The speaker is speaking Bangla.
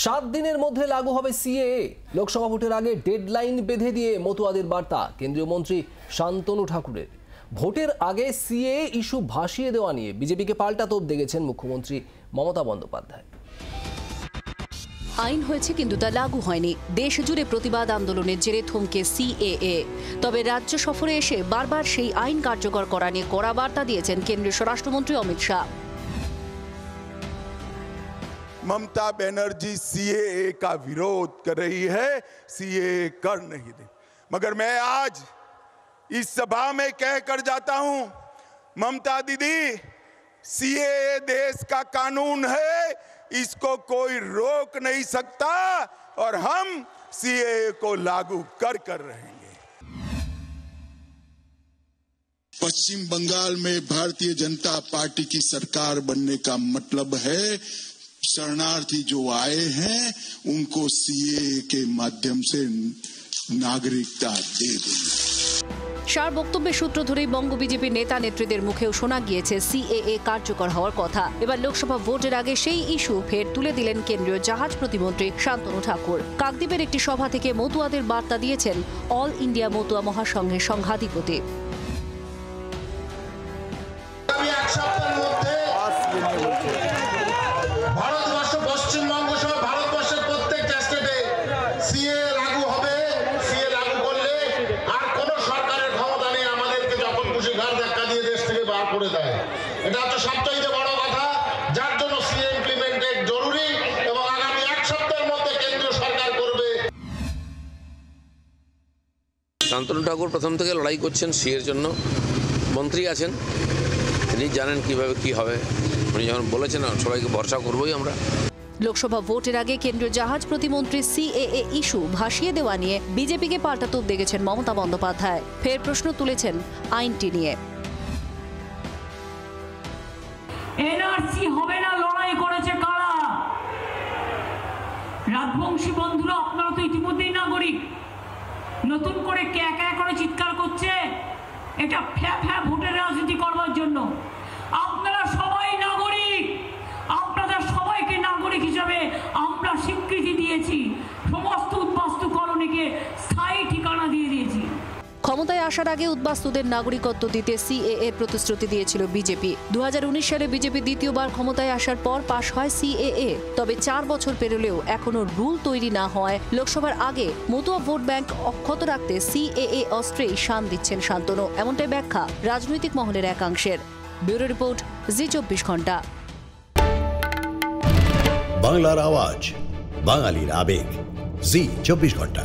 7 দিনের মধ্যে লাগু হবে সিএএ। লোকসভা ভোটের আগে ডেডলাইন বেঁধে দিয়ে মতুয়াদের বার্তা কেন্দ্রীয় মন্ত্রী শান্তনু ঠাকুরের। ভোটের আগে সিএএ ইস্যু ভাসিয়ে দেওয়া নিয়ে বিজেপিকে পাল্টা তোপ দেখেছেন মুখ্যমন্ত্রী মমতা বন্দ্যোপাধ্যায়। আইন হয়েছে কিন্তু তা লাগু হয়নি। দেশ জুড়ে প্রতিবাদ আন্দোলনের জেরে থমকে সিএএ। তবে রাজ্য সফরে এসে বারবার সেই আইন কার্যকর করা নিয়ে কড়া বার্তা দিয়েছেন কেন্দ্রীয় স্বরাষ্ট্রমন্ত্রী অমিত শাহ। ममता बनर्जी सीएए का विरोध कर रही है, सीएए कर नहीं दे। मगर मैं आज इस सभा में कह कर जाता हूं, ममता दीदी, सीएए देश का कानून है, इसको कोई रोक नहीं सकता और हम सीएए को लागू कर रहेंगे। पश्चिम बंगाल में भारतीय जनता पार्टी की सरकार बनने का मतलब है शरणार्थी जो आए हैं उनको सीएए के माध्यम से नागरिकता दे देंगे। শাহর বক্তব্যের সূত্র ধরেই বঙ্গ বিজেপির নেতা নেত্রীদের মুখেও শোনা গিয়েছে সিএএ কার্যকর হওয়ার কথা। এবার লোকসভা ভোটের আগে সেই ইস্যু ফের তুলে দিলেন কেন্দ্রীয় জাহাজ প্রতিমন্ত্রী শান্তনু ঠাকুর। কাকদ্বীপের একটি সভা থেকে মতুয়াদের বার্তা দিয়েছেন অল ইন্ডিয়া মতুয়া মহাসংঘের সংঘাধিপতি। এটা হচ্ছে সবচেয়ে বড় কথা, যার জন্য সিএ ইমপ্লিমেন্টেড জরুরি এবং আগামী 1 সপ্তাহের মধ্যে কেন্দ্র সরকার করবে। শান্তনু ঠাকুর প্রথম থেকে লড়াই করছেন সিএর জন্য। মন্ত্রী আছেন, তিনি জানেন কিভাবে কি হবে। উনি যখন বলেছেন সবাইকে ভরসা করবোই আমরা। লোকসভা ভোটের আগে কেন্দ্রীয় জাহাজ প্রতিমন্ত্রী সিএএ ইস্যু ভাসিয়ে দেওয়া নিয়ে বিজেপিকে পাল্টা তোপ দেখেছেন মমতা বন্দ্যোপাধ্যায়। ফের প্রশ্ন তুলেছেন আইনটি নিয়ে। এনআরসি হবে না লড়াই করেছে কারা? রাজবংশী বন্ধুরা, আপনারা তো ইতিমধ্যেই নাগরিক। নতুন করে কে করে চিৎকার করছে এটা ফ্যা ভোটের রাজনীতি করবার জন্য। আপনারা সবাই নাগরিক, আপনাদের সবাইকে নাগরিক হিসাবে আমরা স্বীকৃতি দিয়েছি। সমস্ত উদ্বাস্তুকরণীকে স্থায়ী ঠিকানা দিয়ে দিয়েছি। ক্ষমতায় আসার আগে উদ্বাস্তুদের নাগরিকত্ব দিতে সিএএ প্রতিশ্রুতি দিয়েছিল বিজেপি। 2019 সালে বিজেপি দ্বিতীয়বার ক্ষমতায় আসার পর পাশ হয় সিএএ। তবে 4 বছর পেরোলেও এখনো রুল তৈরি না হওয়ায় লোকসভার আগে মতুয়া ভোট ব্যাংক অক্ষত রাখতে সিএএ অস্ত্রেই শান দিচ্ছেন শান্তনু, এমনটাই ব্যাখ্যা রাজনৈতিক মহলের একাংশের। ব্যুরো রিপোর্ট, জি 24 ঘন্টা। বাংলার আওয়াজ, বাঙালির আবেগ, জি 24 ঘন্টা।